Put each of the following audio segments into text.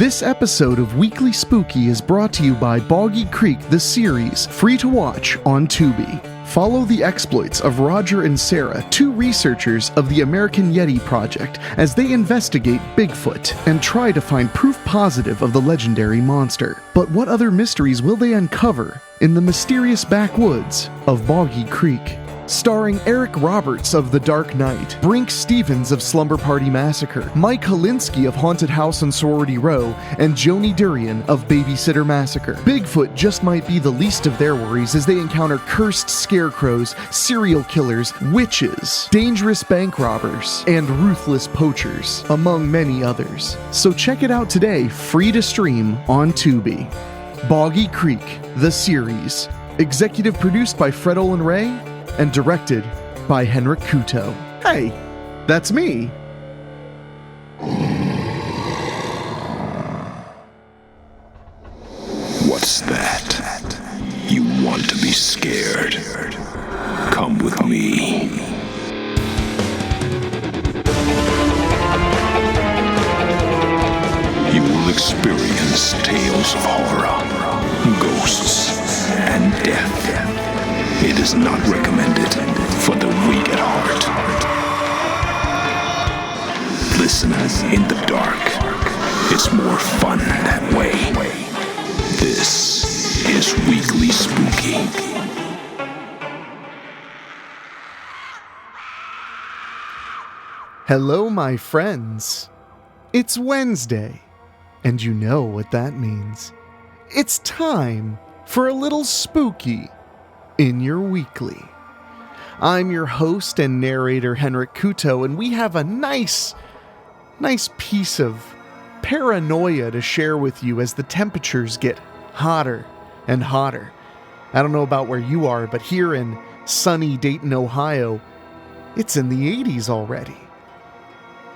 This episode of Weekly Spooky is brought to you by Boggy Creek, the series, free to watch on Tubi. Follow the exploits of Roger and Sarah, two researchers of the American Yeti Project, as they investigate Bigfoot and try to find proof positive of the legendary monster. But what other mysteries will they uncover in the mysterious backwoods of Boggy Creek? Starring Eric Roberts of The Dark Knight, Brink Stevens of Slumber Party Massacre, Mike Holinsky of Haunted House on Sorority Row, and Joni Durian of Babysitter Massacre. Bigfoot just might be the least of their worries as they encounter cursed scarecrows, serial killers, witches, dangerous bank robbers, and ruthless poachers, among many others. So check it out today, free to stream on Tubi. Boggy Creek, the series. Executive produced by Fred Olin Ray, and directed by Henrik Kuto. Hey, that's me. What's that? You want to be scared? Come with me. You will experience tales of horror, ghosts, and death. It is not recommended for the weak at heart. Listen in the dark. It's more fun that way. This is Weekly Spooky. Hello, my friends. It's Wednesday, and you know what that means. It's time for a little spooky in your weekly. I'm your host and narrator, Henrik Kuto, and we have a nice piece of paranoia to share with you as the temperatures get hotter and hotter. I don't know about where you are, but here in sunny Dayton, Ohio, it's in the 80s already.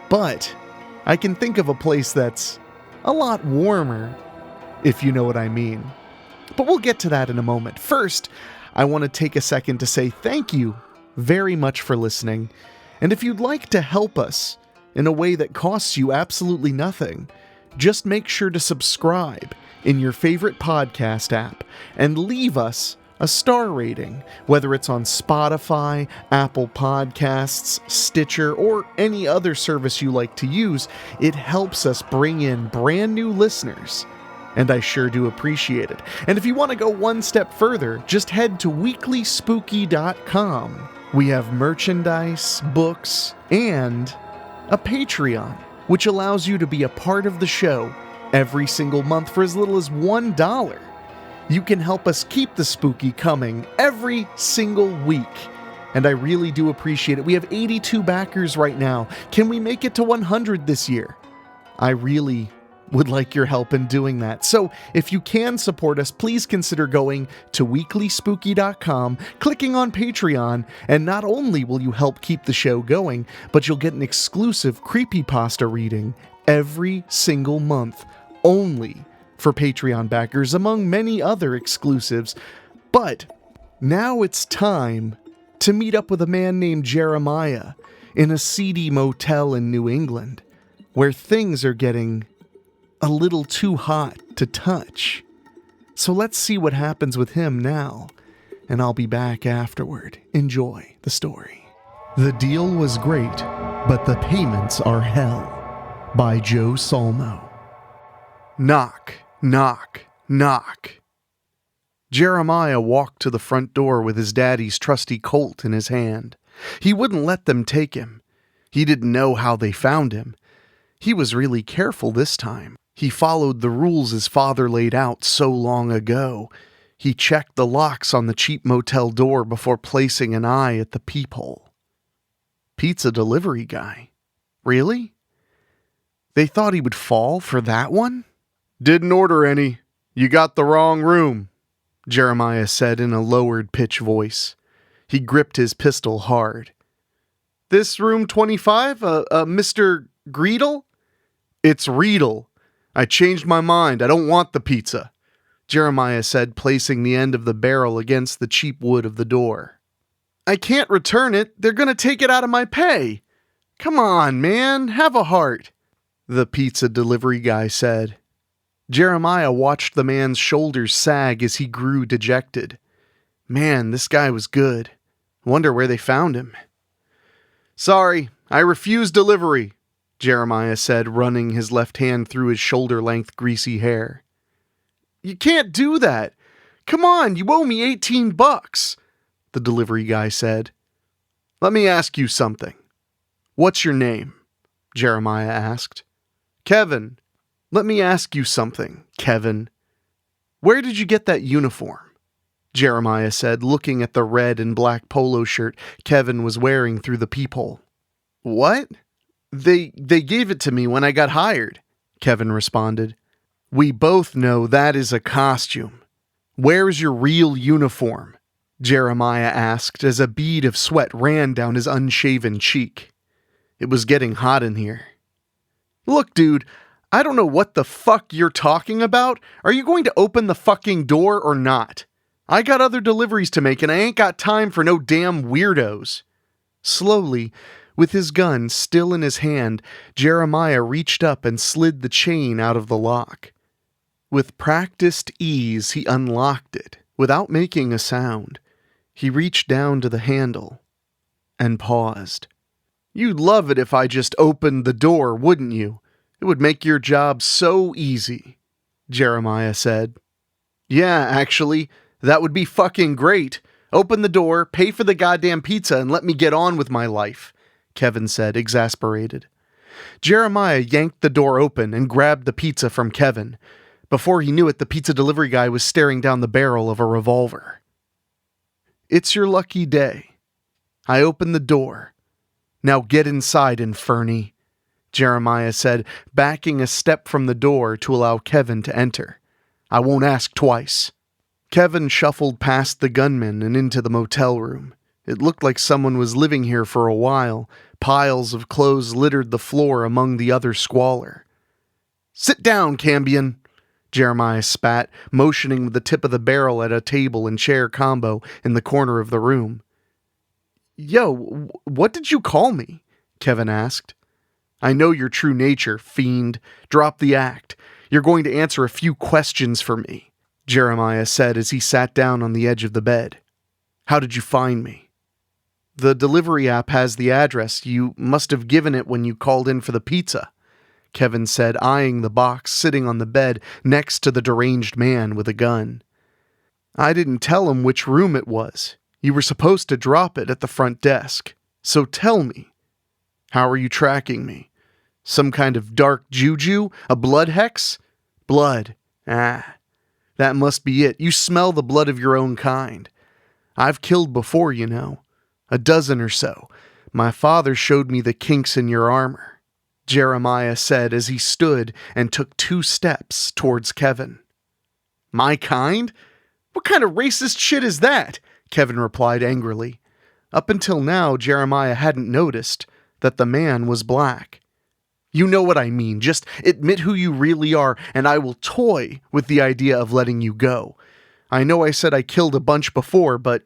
But I can think of a place that's a lot warmer, if you know what I mean. But we'll get to that in a moment. First, I want to take a second to say thank you very much for listening. And if you'd like to help us in a way that costs you absolutely nothing, just make sure to subscribe in your favorite podcast app and leave us a star rating, whether it's on Spotify, Apple Podcasts, Stitcher, or any other service you like to use. It helps us bring in brand new listeners, and I sure do appreciate it. And if you want to go one step further, just head to WeeklySpooky.com. We have merchandise, books, and a Patreon, which allows you to be a part of the show every single month for as little as $1. You can help us keep the spooky coming every single week, and I really do appreciate it. We have 82 backers right now. Can we make it to 100 this year? I really would like your help in doing that. So if you can support us, please consider going to weeklyspooky.com, clicking on Patreon, and not only will you help keep the show going, but you'll get an exclusive creepypasta reading every single month, only for Patreon backers, among many other exclusives. But now it's time to meet up with a man named Jeremiah in a seedy motel in New England, where things are getting a little too hot to touch. So let's see what happens with him now, and I'll be back afterward. Enjoy the story. The Deal Was Great, but the Payments Are Hell, by Joe Solmo. Knock, knock, knock. Jeremiah walked to the front door with his daddy's trusty Colt in his hand. He wouldn't let them take him. He didn't know how they found him. He was really careful this time. He followed the rules his father laid out so long ago. He checked the locks on the cheap motel door before placing an eye at the peephole. Pizza delivery guy. Really? They thought he would fall for that one? Didn't order any. You got the wrong room, Jeremiah said in a lowered pitch voice. He gripped his pistol hard. This room 25, Mr. Greedle? It's Riedel. I changed my mind. I don't want the pizza, Jeremiah said, placing the end of the barrel against the cheap wood of the door. I can't return it. They're going to take it out of my pay. Come on, man. Have a heart, the pizza delivery guy said. Jeremiah watched the man's shoulders sag as he grew dejected. Man, this guy was good. Wonder where they found him. Sorry, I refuse delivery, Jeremiah said, running his left hand through his shoulder-length greasy hair. You can't do that. Come on, you owe me $18, the delivery guy said. Let me ask you something. What's your name? Jeremiah asked. Kevin. Let me ask you something, Kevin. Where did you get that uniform? Jeremiah said, looking at the red and black polo shirt Kevin was wearing through the peephole. What? They gave it to me when I got hired, Kevin responded. We both know that is a costume. Where's your real uniform? Jeremiah asked as a bead of sweat ran down his unshaven cheek. It was getting hot in here. Look, dude, I don't know what the fuck you're talking about. Are you going to open the fucking door or not? I got other deliveries to make and I ain't got time for no damn weirdos. Slowly, with his gun still in his hand, Jeremiah reached up and slid the chain out of the lock. With practiced ease, he unlocked it without making a sound. He reached down to the handle and paused. You'd love it if I just opened the door, wouldn't you? It would make your job so easy, Jeremiah said. Yeah, actually, that would be fucking great. Open the door, pay for the goddamn pizza, and let me get on with my life, Kevin said, exasperated. Jeremiah yanked the door open and grabbed the pizza from Kevin. Before he knew it, the pizza delivery guy was staring down the barrel of a revolver. It's your lucky day. I opened the door. Now get inside, Inferni, Jeremiah said, backing a step from the door to allow Kevin to enter. I won't ask twice. Kevin shuffled past the gunman and into the motel room. It looked like someone was living here for a while. Piles of clothes littered the floor among the other squalor. Sit down, Cambion, Jeremiah spat, motioning with the tip of the barrel at a table and chair combo in the corner of the room. Yo, what did you call me? Kevin asked. I know your true nature, fiend. Drop the act. You're going to answer a few questions for me, Jeremiah said as he sat down on the edge of the bed. How did you find me? The delivery app has the address. You must have given it when you called in for the pizza, Kevin said, eyeing the box sitting on the bed next to the deranged man with a gun. I didn't tell him which room it was. You were supposed to drop it at the front desk. So tell me, how are you tracking me? Some kind of dark juju? A blood hex? Blood. That must be it. You smell the blood of your own kind. I've killed before, you know. 12 or so. My father showed me the kinks in your armor, Jeremiah said as he stood and took 2 steps towards Kevin. My kind? What kind of racist shit is that? Kevin replied angrily. Up until now, Jeremiah hadn't noticed that the man was black. You know what I mean. Just admit who you really are, and I will toy with the idea of letting you go. I know I said I killed a bunch before, but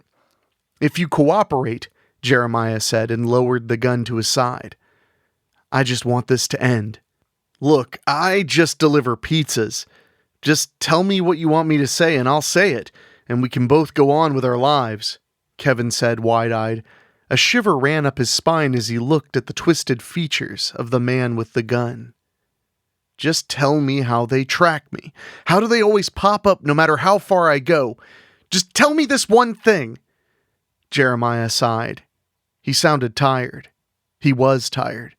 if you cooperate, Jeremiah said and lowered the gun to his side. I just want this to end. Look, I just deliver pizzas. Just tell me what you want me to say and I'll say it, and we can both go on with our lives, Kevin said wide-eyed. A shiver ran up his spine as he looked at the twisted features of the man with the gun. Just tell me how they track me. How do they always pop up no matter how far I go? Just tell me this one thing. Jeremiah sighed. He sounded tired. He was tired.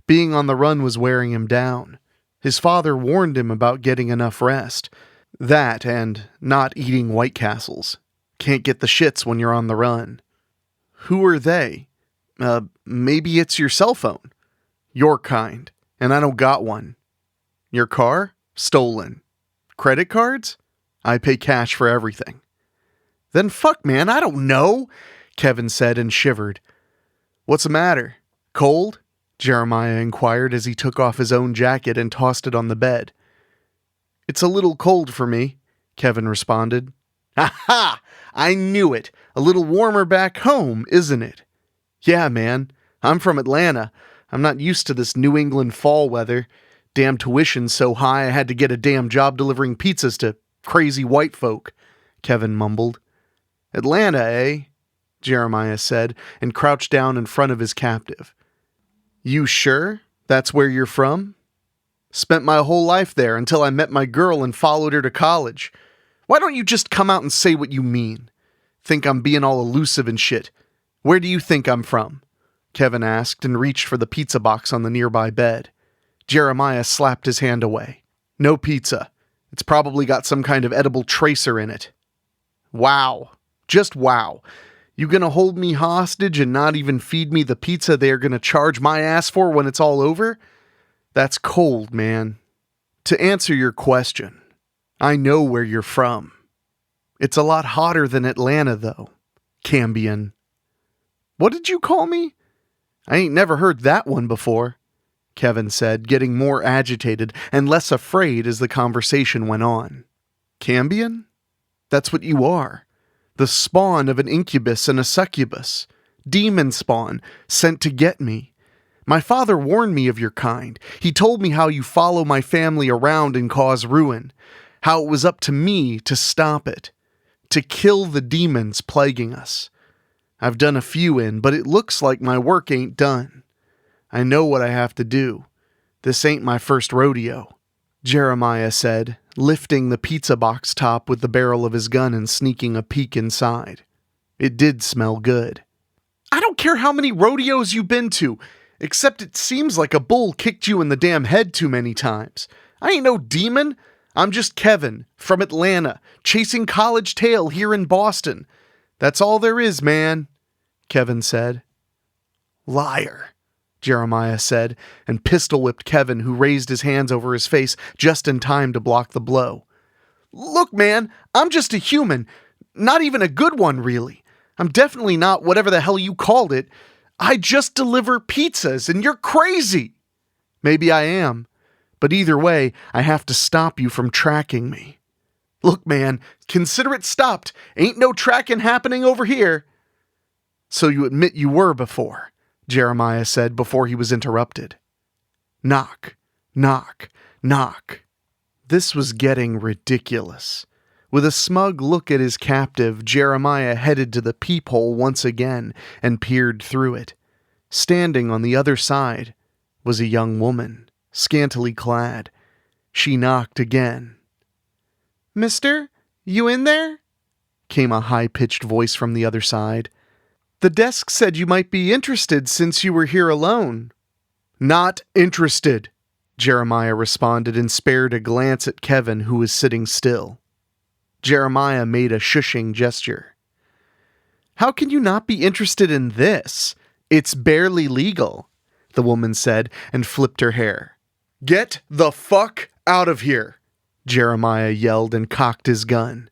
Being on the run was wearing him down. His father warned him about getting enough rest. That and not eating White Castles. Can't get the shits when you're on the run. Who are they? Maybe it's your cell phone. Your kind. And I don't got one. Your car? Stolen. Credit cards? I pay cash for everything. Then fuck, man, I don't know, Kevin said and shivered. What's the matter? Cold? Jeremiah inquired as he took off his own jacket and tossed it on the bed. It's a little cold for me, Kevin responded. Aha! I knew it. A little warmer back home, isn't it? Yeah, man. I'm from Atlanta. I'm not used to this New England fall weather. Damn tuition's so high I had to get a damn job delivering pizzas to crazy white folk, Kevin mumbled. Atlanta, eh? Jeremiah said, and crouched down in front of his captive. You sure that's where you're from? Spent my whole life there until I met my girl and followed her to college. Why don't you just come out and say what you mean? Think I'm being all elusive and shit. Where do you think I'm from? Kevin asked and reached for the pizza box on the nearby bed. Jeremiah slapped his hand away. No pizza. It's probably got some kind of edible tracer in it. Wow. Just wow. You gonna hold me hostage and not even feed me the pizza they're gonna charge my ass for when it's all over? That's cold, man. To answer your question, I know where you're from. It's a lot hotter than Atlanta, though. Cambion. What did you call me? I ain't never heard that one before, Kevin said, getting more agitated and less afraid as the conversation went on. Cambion? That's what you are. The spawn of an incubus and a succubus. Demon spawn, sent to get me. My father warned me of your kind. He told me how you follow my family around and cause ruin. How it was up to me to stop it. To kill the demons plaguing us. I've done a few in, but it looks like my work ain't done. I know what I have to do. This ain't my first rodeo, Jeremiah said, lifting the pizza box top with the barrel of his gun and sneaking a peek inside. It did smell good. I don't care how many rodeos you've been to, except it seems like a bull kicked you in the damn head too many times. I ain't no demon. I'm just Kevin, from Atlanta, chasing college tail here in Boston. That's all there is, man, Kevin said. Liar, Jeremiah said, and pistol-whipped Kevin, who raised his hands over his face just in time to block the blow. Look, man, I'm just a human. Not even a good one, really. I'm definitely not whatever the hell you called it. I just deliver pizzas, and you're crazy. Maybe I am, but either way, I have to stop you from tracking me. Look, man, consider it stopped. Ain't no tracking happening over here. So you admit you were before, Jeremiah said before he was interrupted. Knock, knock, knock. This was getting ridiculous. With a smug look at his captive, Jeremiah headed to the peephole once again and peered through it. Standing on the other side was a young woman, scantily clad. She knocked again. Mister, you in there? Came a high-pitched voice from the other side. The desk said you might be interested since you were here alone. Not interested, Jeremiah responded and spared a glance at Kevin, who was sitting still. Jeremiah made a shushing gesture. How can you not be interested in this? It's barely legal, the woman said and flipped her hair. Get the fuck out of here, Jeremiah yelled and cocked his gun.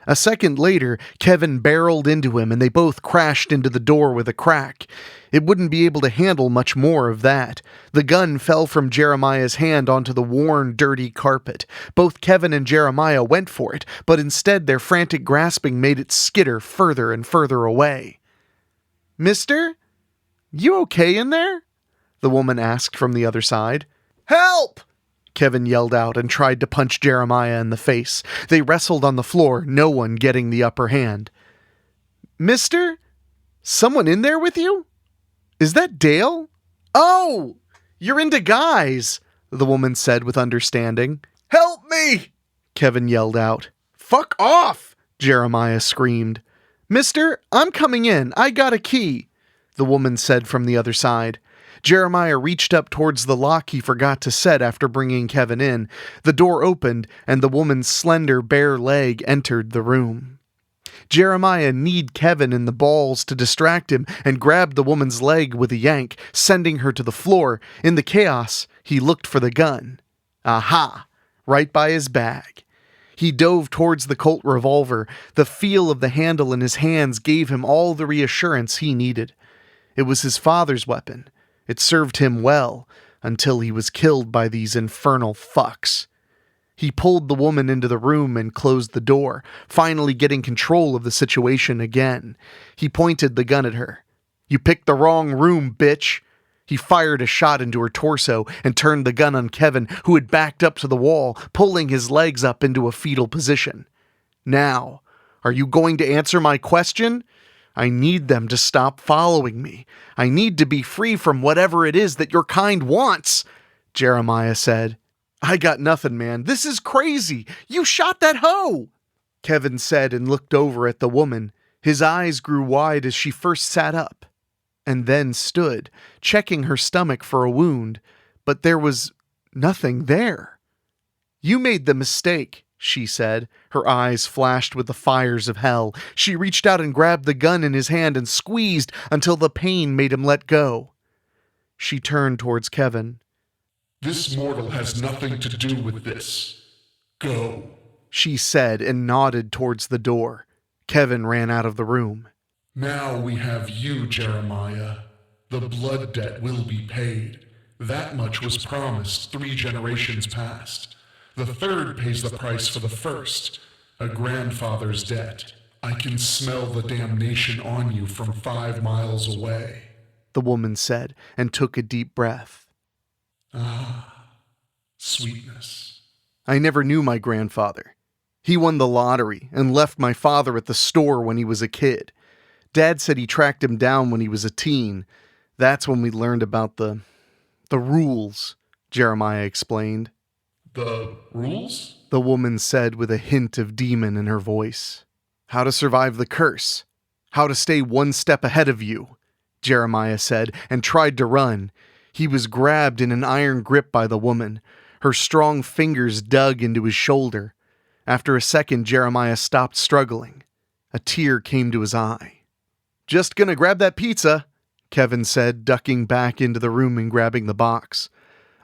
A second later, Kevin barreled into him and they both crashed into the door with a crack. It wouldn't be able to handle much more of that. The gun fell from Jeremiah's hand onto the worn, dirty carpet. Both Kevin and Jeremiah went for it, but instead their frantic grasping made it skitter further and further away. Mister? You okay in there? The woman asked from the other side. Help! Kevin yelled out and tried to punch Jeremiah in the face. They wrestled on the floor, no one getting the upper hand. Mister? Someone in there with you? Is that Dale? Oh! You're into guys, the woman said with understanding. Help me! Kevin yelled out. Fuck off! Jeremiah screamed. Mister, I'm coming in. I got a key, the woman said from the other side. Jeremiah reached up towards the lock he forgot to set after bringing Kevin in. The door opened, and the woman's slender, bare leg entered the room. Jeremiah kneed Kevin in the balls to distract him and grabbed the woman's leg with a yank, sending her to the floor. In the chaos, he looked for the gun. Aha! Right by his bag. He dove towards the Colt revolver. The feel of the handle in his hands gave him all the reassurance he needed. It was his father's weapon. It served him well, until he was killed by these infernal fucks. He pulled the woman into the room and closed the door, finally getting control of the situation again. He pointed the gun at her. You picked the wrong room, bitch. He fired a shot into her torso and turned the gun on Kevin, who had backed up to the wall, pulling his legs up into a fetal position. Now, are you going to answer my question? I need them to stop following me. I need to be free from whatever it is that your kind wants, Jeremiah said. I got nothing, man. This is crazy. You shot that hoe, Kevin said and looked over at the woman. His eyes grew wide as she first sat up, and then stood, checking her stomach for a wound, but there was nothing there. You made the mistake, she said. Her eyes flashed with the fires of hell. She reached out and grabbed the gun in his hand and squeezed until the pain made him let go. She turned towards Kevin. This mortal has nothing to do with this. Go, she said and nodded towards the door. Kevin ran out of the room. Now we have you, Jeremiah. The blood debt will be paid. That much was promised 3 generations past. The third pays the price for the first, a grandfather's debt. I can smell the damnation on you from 5 miles away, the woman said and took a deep breath. Ah, sweetness. I never knew my grandfather. He won the lottery and left my father at the store when he was a kid. Dad said he tracked him down when he was a teen. That's when we learned about the rules, Jeremiah explained. The rules? The woman said with a hint of demon in her voice. How to survive the curse. How to stay one step ahead of you, Jeremiah said, and tried to run. He was grabbed in an iron grip by the woman. Her strong fingers dug into his shoulder. After a second, Jeremiah stopped struggling. A tear came to his eye. Just gonna grab that pizza, Kevin said, ducking back into the room and grabbing the box.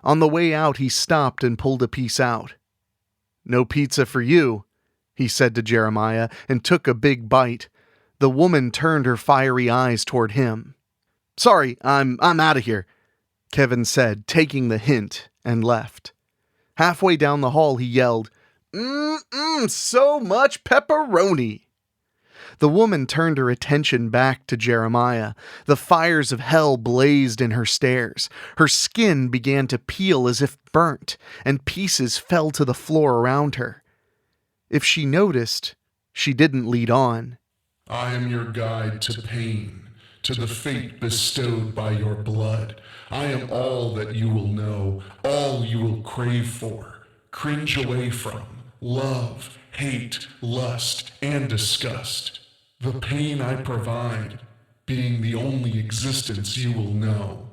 On the way out, he stopped and pulled a piece out. No pizza for you, he said to Jeremiah, and took a big bite. The woman turned her fiery eyes toward him. Sorry, I'm out of here, Kevin said, taking the hint, and left. Halfway down the hall, he yelled, so much pepperoni. The woman turned her attention back to Jeremiah. The fires of hell blazed in her stares. Her skin began to peel as if burnt, and pieces fell to the floor around her. If she noticed, she didn't lead on. I am your guide to pain, to the fate bestowed by your blood. I am all that you will know, all you will crave for, cringe away from, love, hate, lust, and disgust. The pain I provide, being the only existence you will know.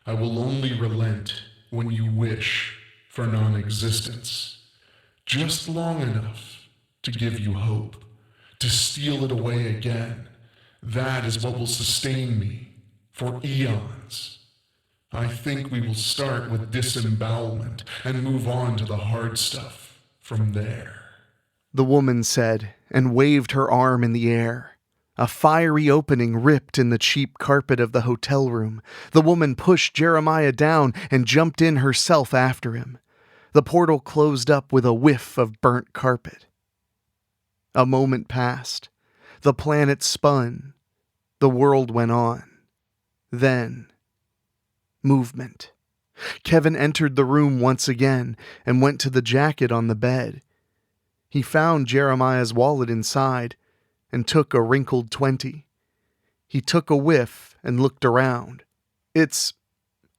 I will only relent when you wish for non-existence. Just long enough to give you hope, to steal it away again. That is what will sustain me for eons. I think we will start with disembowelment and move on to the hard stuff from there, the woman said, and waved her arm in the air. A fiery opening ripped in the cheap carpet of the hotel room. The woman pushed Jeremiah down and jumped in herself after him. The portal closed up with a whiff of burnt carpet. A moment passed. The planet spun. The world went on. Then, movement. Kevin entered the room once again and went to the jacket on the bed. He found Jeremiah's wallet inside and took a wrinkled 20. He took a whiff and looked around. It's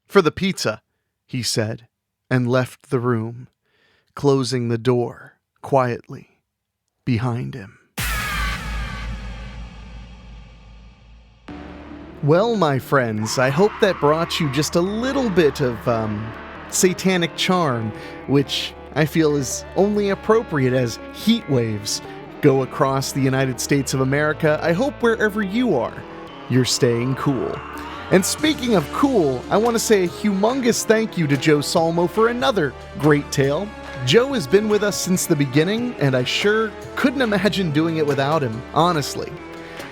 for the pizza, he said, and left the room, closing the door quietly behind him. Well, my friends, I hope that brought you just a little bit of satanic charm, which I feel is only appropriate as heat waves go across the United States of America. I hope wherever you are, you're staying cool. And speaking of cool, I want to say a humongous thank you to Joe Solmo for another great tale. Joe has been with us since the beginning, and I sure couldn't imagine doing it without him, honestly.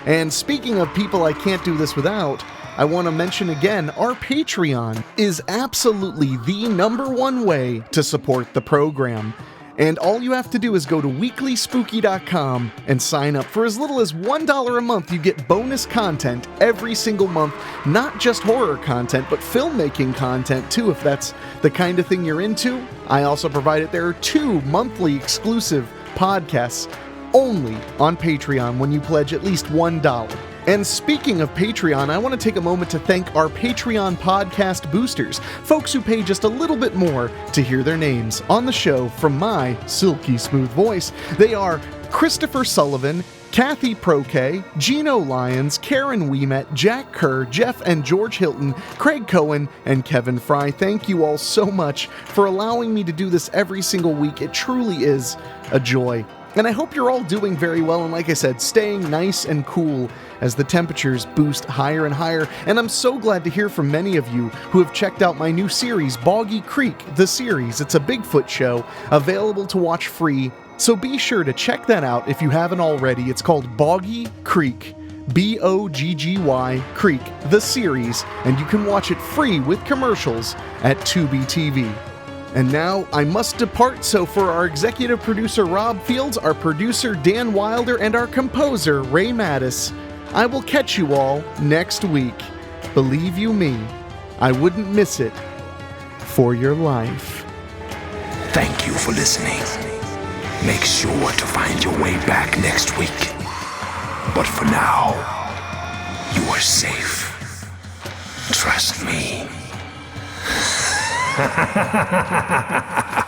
And speaking of people I can't do this without, I want to mention again, our Patreon is absolutely the #1 way to support the program. And all you have to do is go to WeeklySpooky.com and sign up. For as little as $1 a month, you get bonus content every single month. Not just horror content, but filmmaking content too, if that's the kind of thing you're into. I also provide it. There are 2 monthly exclusive podcasts only on Patreon when you pledge at least $1. And speaking of Patreon, I want to take a moment to thank our Patreon podcast boosters, folks who pay just a little bit more to hear their names on the show from my silky smooth voice. They are Christopher Sullivan, Kathy Proke, Gino Lyons, Karen Weemet, Jack Kerr, Jeff and George Hilton, Craig Cohen, and Kevin Fry. Thank you all so much for allowing me to do this every single week. It truly is a joy. And I hope you're all doing very well, and like I said, staying nice and cool as the temperatures boost higher and higher. And I'm so glad to hear from many of you who have checked out my new series, Boggy Creek, the series. It's a Bigfoot show, available to watch free, so be sure to check that out if you haven't already. It's called Boggy Creek, Bogggy Creek, the series, and you can watch it free with commercials at Tubi TV. And now I must depart, so for our executive producer Rob Fields, our producer Dan Wilder, and our composer Ray Mattis, I will catch you all next week. Believe you me, I wouldn't miss it for your life. Thank you for listening. Make sure to find your way back next week. But for now, you are safe. Trust me. Ha ha ha ha ha ha!